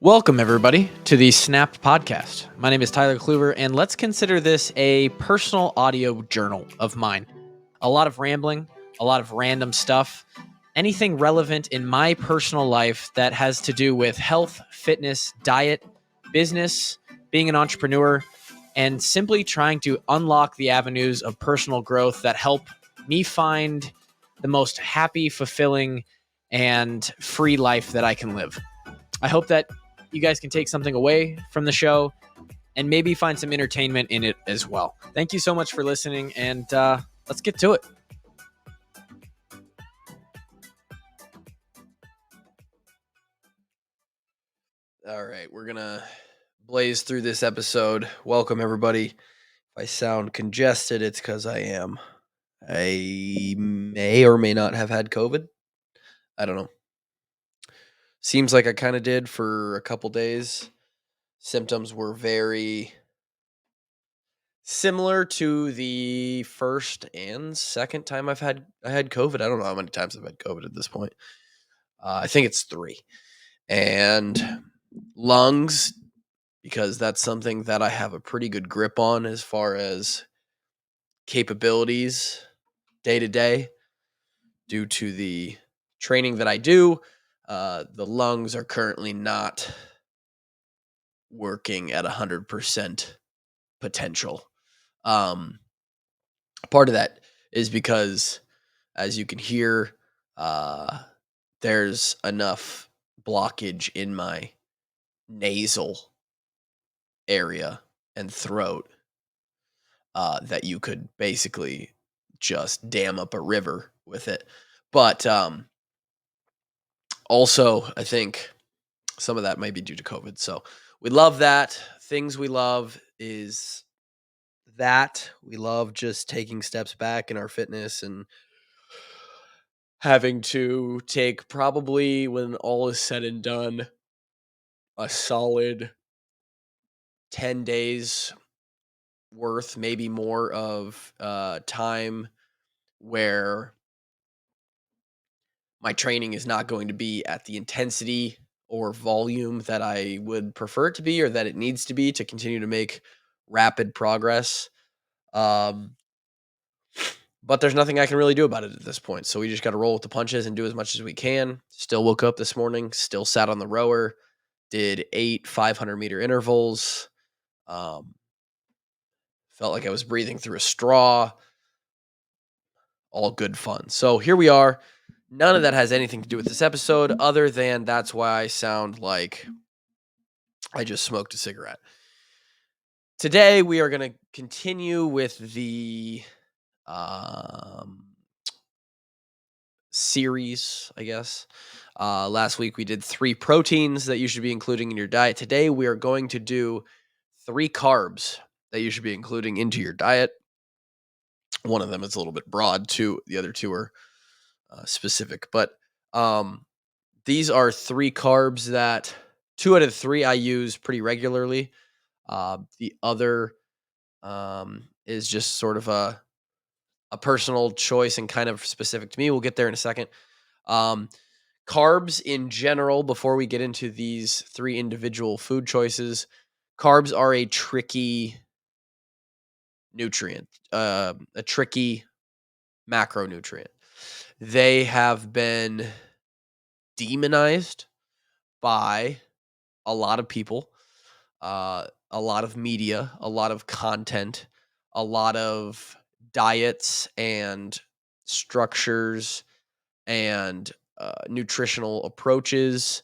Welcome, everybody, to the Snap Podcast. My name is Tyler Kluver, and let's consider this a personal audio journal of mine. A lot of rambling, a lot of random stuff, anything relevant in my personal life that has to do with health, fitness, diet, business, being an entrepreneur, and simply trying to unlock the avenues of personal growth that help me find the most happy, fulfilling, and free life that I can live. I hope that you guys can take something away from the show and maybe find some entertainment in it as well. Thank you so much for listening, and let's get to it. All right, we're going to blaze through this episode. Welcome, everybody. If I sound congested, it's because I am. I may or may not have had COVID. I don't know. Seems like I kind of did for a couple days. Symptoms were very similar to the first and second time I had COVID. I don't know how many times I've had COVID at this point. I think it's 3. And lungs, because that's something that I have a pretty good grip on as far as capabilities day to day due to the training that I do. The lungs are currently not working at 100% potential. Part of that is because, as you can hear, there's enough blockage in my nasal area and throat that you could basically just dam up a river with it. But also, I think some of that might be due to COVID. So we love that. Things we love is that we love just taking steps back in our fitness and having to take, probably when all is said and done, a solid 10 days worth, maybe more, of time where my training is not going to be at the intensity or volume that I would prefer it to be or that it needs to be to continue to make rapid progress. But there's nothing I can really do about it at this point. So we just got to roll with the punches and do as much as we can. Still woke up this morning, still sat on the rower, did 8 500-meter intervals. Felt like I was breathing through a straw. All good fun. So here we are. None of that has anything to do with this episode other than that's why I sound like I just smoked a cigarette. Today we are going to continue with the series, I guess. Last week we did 3 proteins that you should be including in your diet. Today we are going to do 3 carbs that you should be including into your diet. One of them is a little bit broad too. The other 2 are specific, but these are 3 carbs that 2 out of 3 I use pretty regularly. The other is just sort of a personal choice and kind of specific to me. We'll get there in a second. Carbs in general, before we get into these 3 individual food choices, carbs are a tricky nutrient, a tricky macronutrient. They have been demonized by a lot of people, a lot of media, a lot of content, a lot of diets and structures and nutritional approaches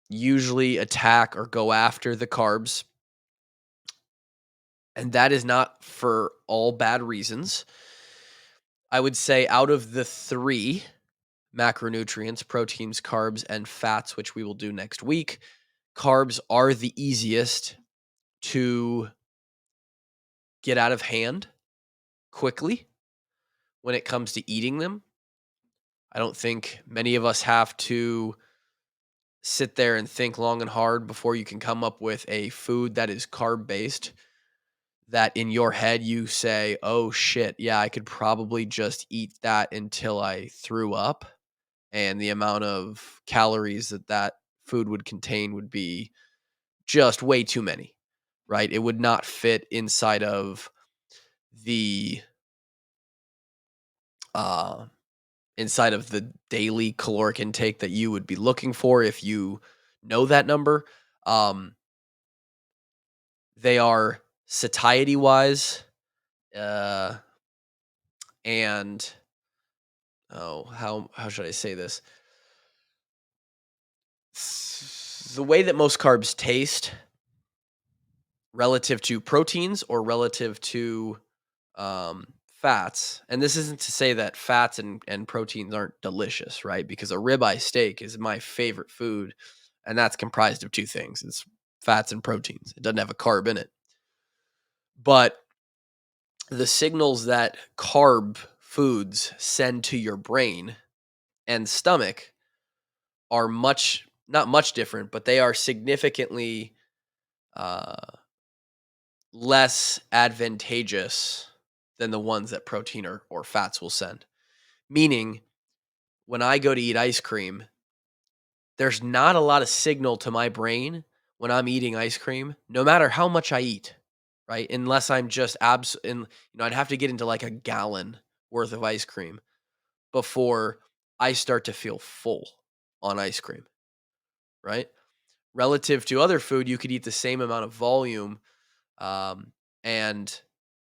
usually attack or go after the carbs. And that is not for all bad reasons. I would say out of the 3 macronutrients, proteins, carbs, and fats, which we will do next week, carbs are the easiest to get out of hand quickly when it comes to eating them. I don't think many of us have to sit there and think long and hard before you can come up with a food that is carb based, that in your head you say, oh shit, yeah, I could probably just eat that until I threw up. And the amount of calories that food would contain would be just way too many, right? It would not fit the uh inside of the daily caloric intake that you would be looking for if you know that number. Um they are satiety wise uh and how should I say this? The way that most carbs taste relative to proteins or relative to fats. And this isn't to say that fats and proteins aren't delicious, right? Because a ribeye steak is my favorite food, and that's comprised of two things: it's fats and proteins. It doesn't have a carb in it. But the signals that carb foods send to your brain and stomach are not much different, but they are significantly uh, less advantageous than the ones that protein or fats will send. Meaning, when I go to eat ice cream, there's not a lot of signal to my brain when I'm eating ice cream, no matter how much I eat, right? Unless I'm just I'd have to get into like a gallon worth of ice cream before I start to feel full on ice cream, right? Relative to other food, you could eat the same amount of volume, and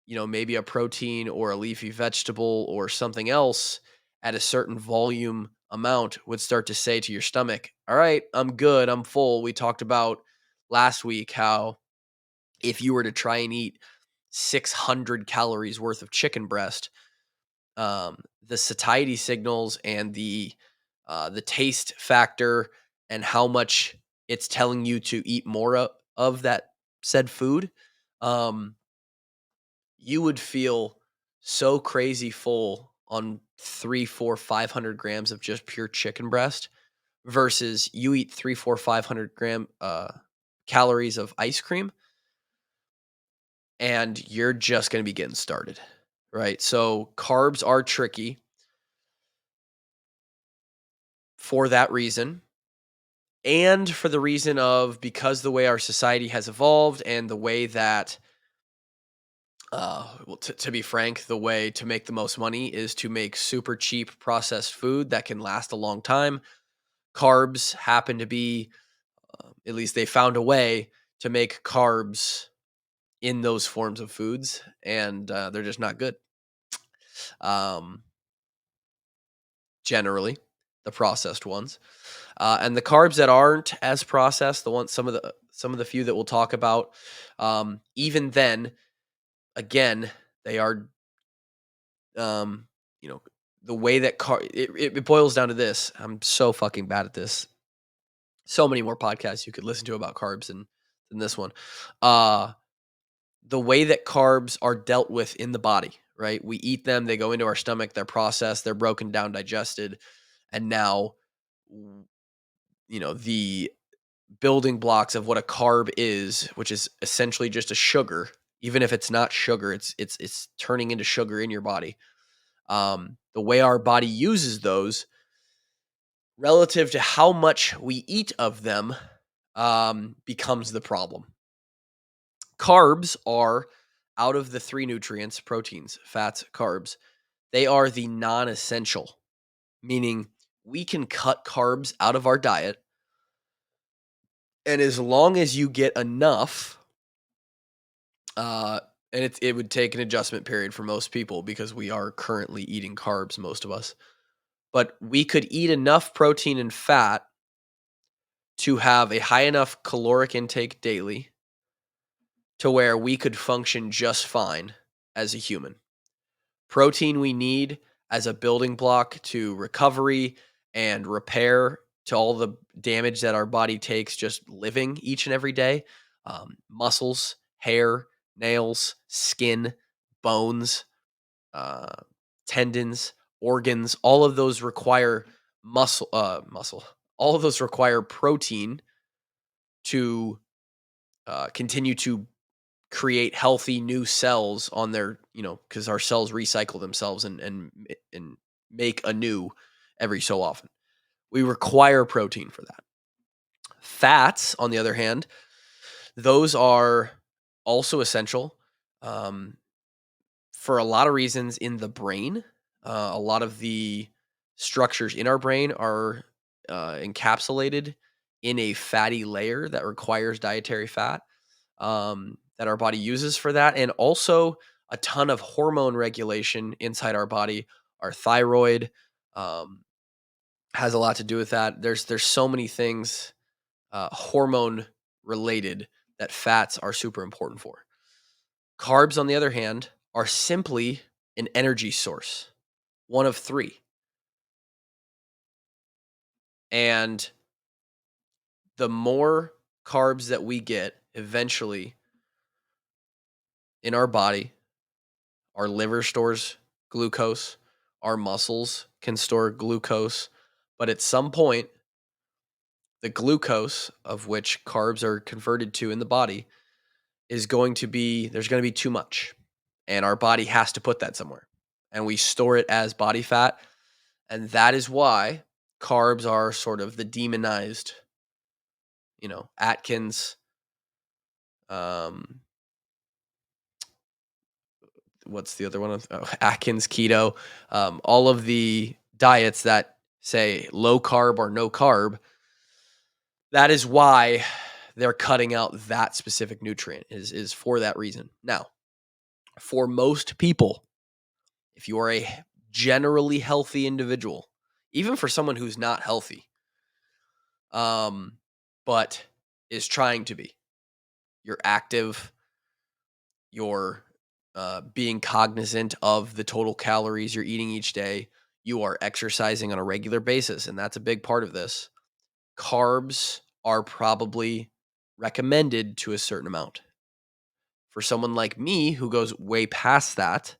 maybe a protein or a leafy vegetable or something else at a certain volume amount would start to say to your stomach, all right, I'm good, I'm full. We talked about last week how if you were to try and eat 600 calories worth of chicken breast, the satiety signals and the taste factor and how much it's telling you to eat more of that said food, um, you would feel so crazy full on 3, 4, 500 grams of just pure chicken breast versus you eat 3, 4, 500 gram calories of ice cream and you're just going to be getting started, right? So carbs are tricky for that reason, and for the reason of because the way our society has evolved and the way that well, to be frank, the way to make the most money is to make super cheap processed food that can last a long time. Carbs happen to be, at least they found a way to make carbs in those forms of foods, and they're just not good. Um, Generally, the processed ones, and the carbs that aren't as processed, the ones some of the few that we'll talk about, even then, again, they are um, you know, the way that it boils down to this. I'm so fucking bad at this. So many more podcasts you could listen to about carbs than this one. Uh, the way that carbs are dealt with in the body, right? We eat them, they go into our stomach, they're processed, they're broken down, digested, and now the building blocks of what a carb is, which is essentially just a sugar. Even if it's not sugar, it's turning into sugar in your body. The way our body uses those relative to how much we eat of them becomes the problem. Carbs are, out of the three nutrients, proteins, fats, carbs, they are the non essential, meaning we can cut carbs out of our diet. And as long as you get enough, uh, and it would take an adjustment period for most people because we are currently eating carbs, most of us, but we could eat enough protein and fat to have a high enough caloric intake daily to where we could function just fine as a human. Protein we need as a building block to recovery and repair to all the damage that our body takes just living each and every day. Muscles, hair, nails, skin, bones, uh, tendons, organs, all of those require muscle. All of those require protein to continue to create healthy new cells on their, because our cells recycle themselves and make anew every so often. We require protein for that. Fats, on the other hand, those are also essential um, for a lot of reasons in the brain. A lot of the structures in our brain are encapsulated in a fatty layer that requires dietary fat that our body uses for that. And also a ton of hormone regulation inside our body. Our thyroid um, has a lot to do with that. There's so many things hormone related that fats are super important for. Carbs, on the other hand, are simply an energy source, one of three. And the more carbs that we get eventually in our body, our liver stores glucose, our muscles can store glucose. But at some point, the glucose of which carbs are converted to in the body is going to be, there's going to be too much. And our body has to put that somewhere. And we store it as body fat. And that is why carbs are sort of the demonized, Atkins, um, what's the other one? Oh, Atkins, keto, all of the diets that say low carb or no carb. That is why they're cutting out that specific nutrient is for that reason. Now, for most people, if you are a generally healthy individual, even for someone who's not healthy, but is trying to be, you're active, you're being cognizant of the total calories you're eating each day, you are exercising on a regular basis, and that's a big part of this. Carbs are probably recommended to a certain amount. For someone like me who goes way past that,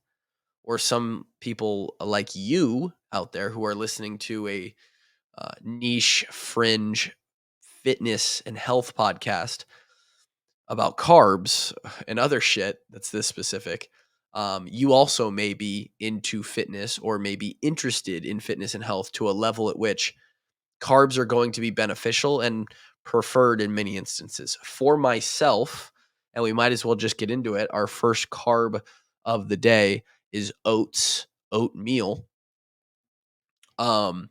or some people like you out there who are listening to a niche fringe fitness and health podcast about carbs and other shit that's this specific, you also may be into fitness or may be interested in fitness and health to a level at which carbs are going to be beneficial and preferred in many instances. For myself, and we might as well just get into it, our first carb of the day is oatmeal. Um,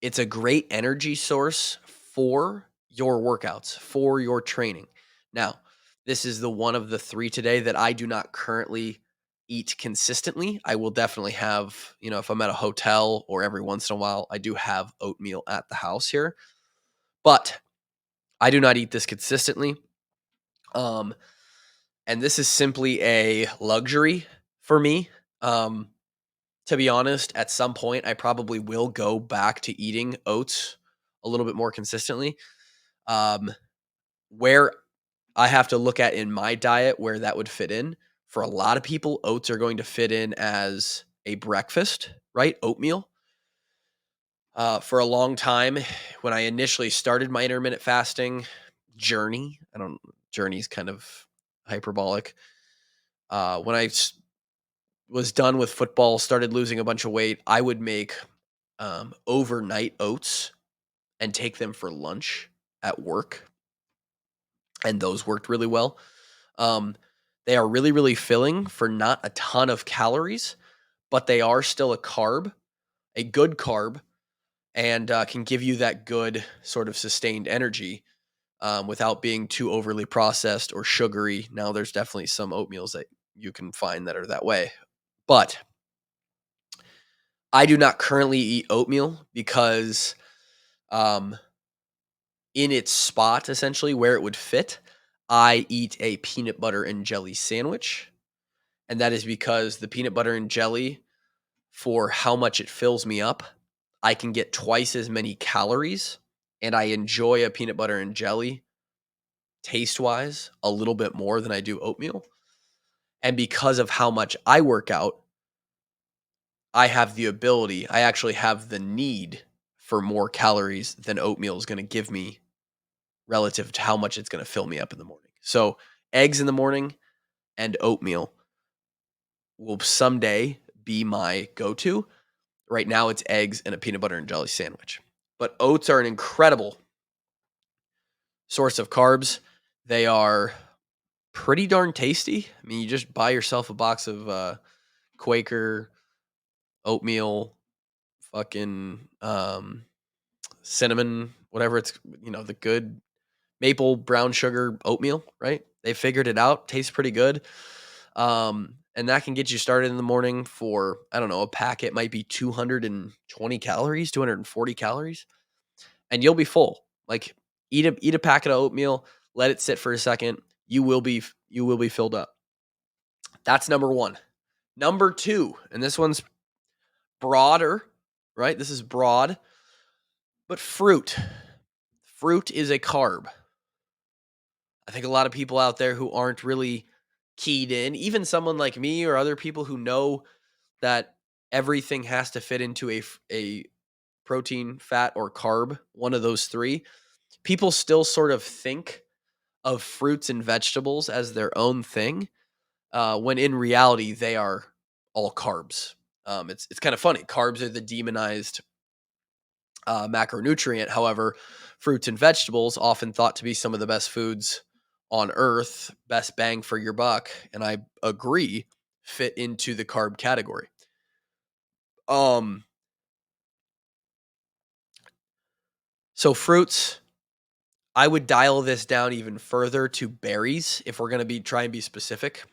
it's a great energy source for your workouts, for your training. Now, this is the one of the three today that I do not currently eat consistently. I will definitely have, if I'm at a hotel or every once in a while, I do have oatmeal at the house here, but I do not eat this consistently. Um, and this is simply a luxury for me. To be honest, at some point, I probably will go back to eating oats a little bit more consistently. Um, where I have to look at in my diet where that would fit in. For a lot of people, oats are going to fit in as a breakfast, right? Oatmeal. For a long time, when I initially started my intermittent fasting journey, journey is kind of hyperbolic. When I was done with football, started losing a bunch of weight, I would make overnight oats and take them for lunch at work. And those worked really well. Um, they are really, really filling for not a ton of calories, but they are still a good carb, and can give you that good sort of sustained energy without being too overly processed or sugary. Now, there's definitely some oatmeals that you can find that are that way. But I do not currently eat oatmeal because um, in its spot, essentially, where it would fit, I eat a peanut butter and jelly sandwich. And that is because the peanut butter and jelly, for how much it fills me up, I can get twice as many calories. And I enjoy a peanut butter and jelly taste wise a little bit more than I do oatmeal. And because of how much I work out, I actually have the need for more calories than oatmeal is going to give me relative to how much it's going to fill me up in the morning. So, eggs in the morning and oatmeal will someday be my go to. Right now, it's eggs and a peanut butter and jelly sandwich. But oats are an incredible source of carbs. They are pretty darn tasty. I mean, you just buy yourself a box of Quaker oatmeal, fucking cinnamon, whatever it's, the good maple brown sugar oatmeal, right? They figured it out. Tastes pretty good. And that can get you started in the morning for, I don't know, a packet might be 220 calories, 240 calories, and you'll be full. Like eat a packet of oatmeal, let it sit for a second. You will be filled up. That's number 1. Number 2, and this one's broader, right? This is broad, but fruit. Fruit is a carb. I think a lot of people out there who aren't really keyed in, even someone like me or other people who know that everything has to fit into a protein, fat, or carb, one of those 3, people still sort of think of fruits and vegetables as their own thing, when in reality they are all carbs. It's kind of funny. Carbs are the demonized macronutrient. However, fruits and vegetables, often thought to be some of the best foods on earth, best bang for your buck, and I agree, fit into the carb category. Um, so fruits, I would dial this down even further to berries if we're going to try and be specific.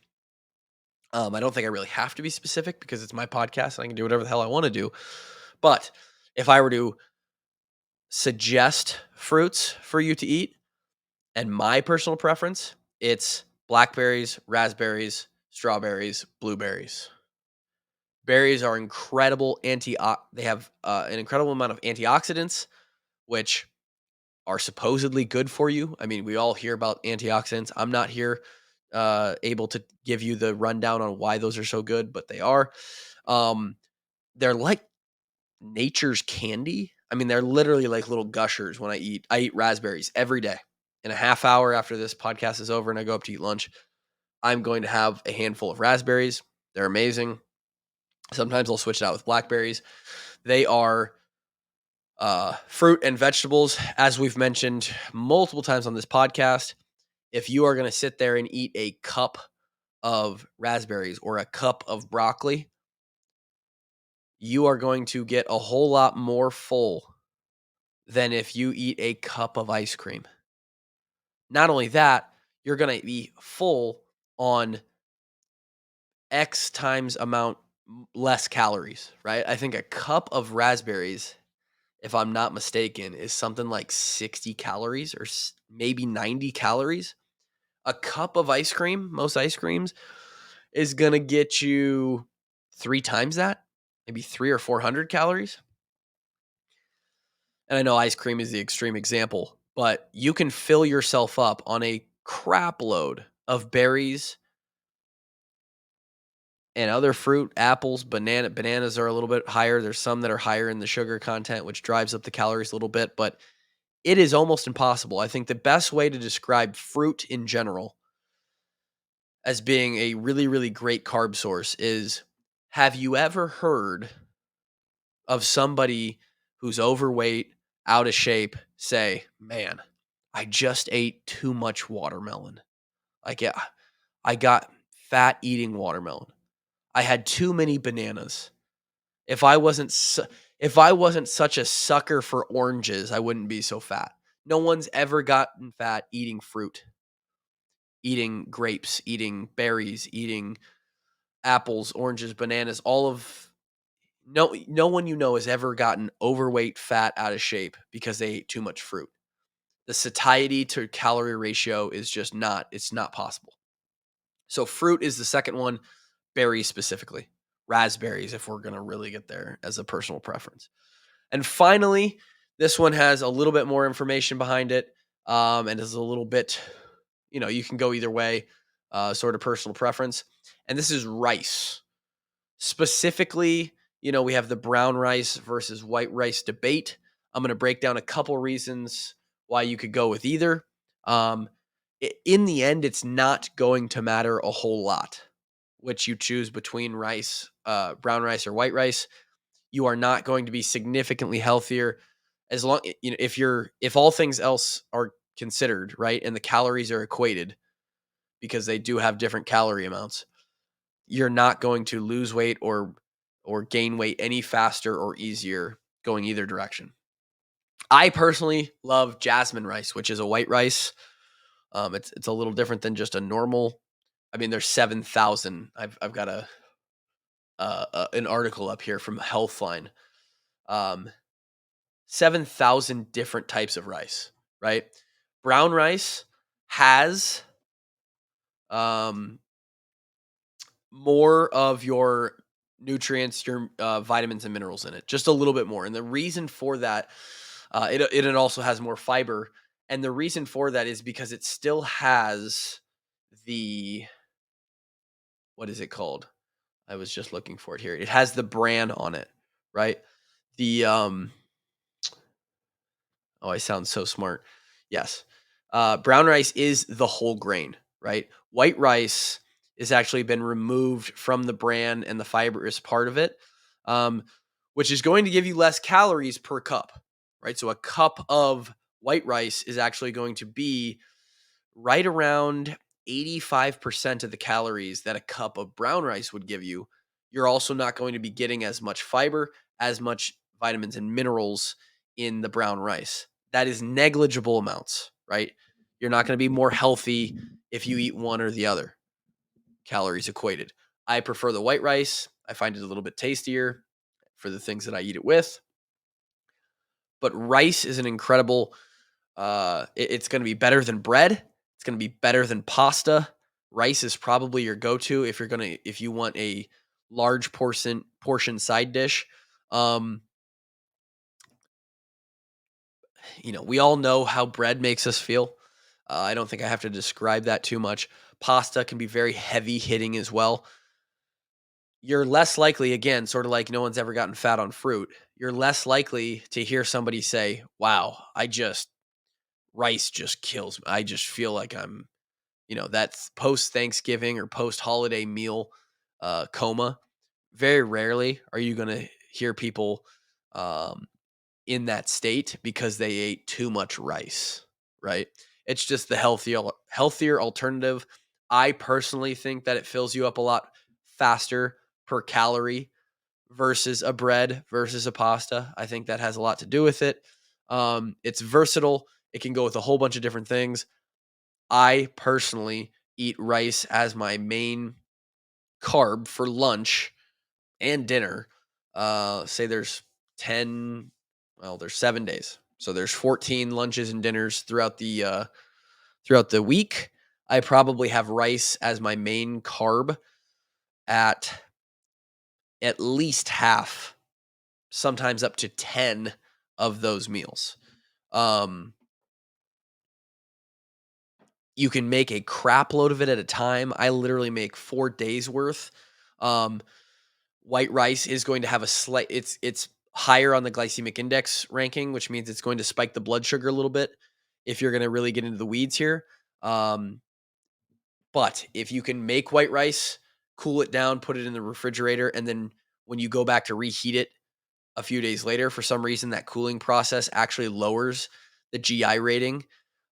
I don't think I really have to be specific because it's my podcast and I can do whatever the hell I want to do. But if I were to suggest fruits for you to eat, and my personal preference, it's blackberries, raspberries, strawberries, blueberries. Berries are incredible they have an incredible amount of antioxidants, which are supposedly good for you. I mean, we all hear about antioxidants. I'm not here able to give you the rundown on why those are so good, but they are. They're like nature's candy. I mean, they're literally like little gushers when I eat raspberries every day. In a half hour after this podcast is over and I go up to eat lunch, I'm going to have a handful of raspberries. They're amazing. Sometimes I'll switch it out with blackberries. They are fruit and vegetables, as we've mentioned multiple times on this podcast. If you are going to sit there and eat a cup of raspberries or a cup of broccoli, you are going to get a whole lot more full than if you eat a cup of ice cream. Not only that, you're going to be full on X times amount less calories, right? I think a cup of raspberries, if I'm not mistaken, is something like 60 calories or maybe 90 calories. A cup of ice cream, most ice creams, is going to get you 3 times that, maybe 3 or 400 calories. And I know ice cream is the extreme example, but you can fill yourself up on a crap load of berries and other fruit, apples, bananas are a little bit higher. There's some that are higher in the sugar content, which drives up the calories a little bit, but it is almost impossible. I think the best way to describe fruit in general as being a really, really great carb source is, have you ever heard of somebody who's overweight, out of shape, say, man, I just ate too much watermelon. Like, yeah, I got fat eating watermelon. I had too many bananas. If I wasn't such a sucker for oranges, I wouldn't be so fat. No one's ever gotten fat eating fruit, eating grapes, eating berries, eating apples, oranges, bananas, no one has ever gotten overweight, fat, out of shape because they ate too much fruit. The satiety to calorie ratio is just it's not possible. So fruit is the second one, berries specifically. Raspberries, if we're going to really get there, as a personal preference. And finally, this one has a little bit more information behind it, and is a little bit, you can go either way, sort of personal preference. And this is rice. Specifically, we have the brown rice versus white rice debate. I'm going to break down a couple reasons why you could go with either. In the end, it's not going to matter a whole lot which you choose between rice, brown rice or white rice. You are not going to be significantly healthier as long, if all things else are considered, right? And the calories are equated because they do have different calorie amounts. You're not going to lose weight or gain weight any faster or easier going either direction. I personally love jasmine rice, which is a white rice. It's a little different than just a normal. I mean, there's 7,000. I've got an article up here from Healthline. Um, 7,000 different types of rice, right? Brown rice has um, more of your nutrients, your vitamins and minerals in it, just a little bit more. And the reason for that, it also has more fiber. And the reason for that is because it still has the, what is it called? I was just looking for it here. It has the bran on it, right? The Oh, I sound so smart. Yes. Brown rice is the whole grain, right? White rice has actually been removed from the bran and the fibrous part of it, um, which is going to give you less calories per cup, right? So a cup of white rice is actually going to be right around 85% of the calories that a cup of brown rice would give you. You're also not going to be getting as much fiber, as much vitamins and minerals in the brown rice. That is negligible amounts, right? You're not going to be more healthy if you eat one or the other. Calories equated. I prefer the white rice. I find it a little bit tastier for the things that I eat it with. But rice is an incredible it's going to be better than bread. It's going to be better than pasta. Rice is probably your go-to if you want a large portion side dish. Um, we all know how bread makes us feel. I don't think I have to describe that too much. Pasta can be very heavy hitting as well. You're less likely, again, sort of like no one's ever gotten fat on fruit. You're less likely to hear somebody say, "Wow, rice just kills me. I just feel like that's post Thanksgiving or post holiday meal coma." Very rarely are you going to hear people um, in that state because they ate too much rice, right? It's just the healthier alternative. I personally think that it fills you up a lot faster per calorie versus a bread versus a pasta. I think that has a lot to do with it. It's versatile. It can go with a whole bunch of different things. I personally eat rice as my main carb for lunch and dinner. Say there's 10, well, there's 7 days. So there's 14 lunches and dinners throughout the week. I probably have rice as my main carb at least half, sometimes up to 10 of those meals. Um, you can make a crap load of it at a time. I literally make 4 days worth. Um, White rice is going to have it's higher on the glycemic index ranking, which means it's going to spike the blood sugar a little bit if you're going to really get into the weeds here. Um, but if you can make white rice, cool it down, put it in the refrigerator, and then when you go back to reheat it a few days later, for some reason that cooling process actually lowers the GI rating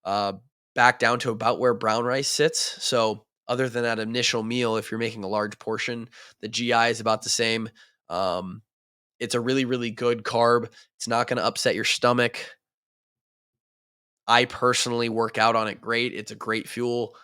uh, back down to about where brown rice sits. So other than that initial meal, if you're making a large portion, the GI is about the same. Um, it's a really, really good carb. It's not going to upset your stomach. I personally work out on it great. It's a great fuel.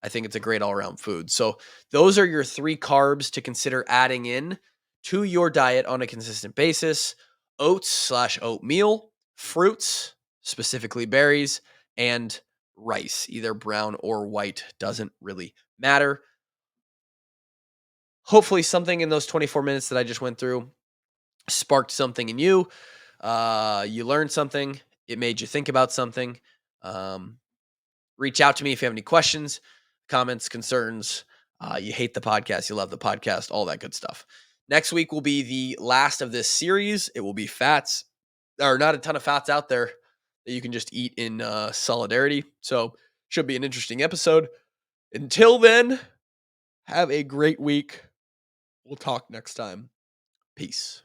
I think it's a great all around food. So, those are your 3 carbs to consider adding in to your diet on a consistent basis: oats/oatmeal, fruits, specifically berries, and rice, either brown or white, doesn't really matter. Hopefully, something in those 24 minutes that I just went through sparked something in you. You learned something, it made you think about something. Um, Reach out to me if you have any questions, comments, concerns. You hate the podcast, you love the podcast, all that good stuff. Next week will be the last of this series. It will be fats. There are not a ton of fats out there that you can just eat in solidarity. So, should be an interesting episode. Until then, have a great week. We'll talk next time. Peace.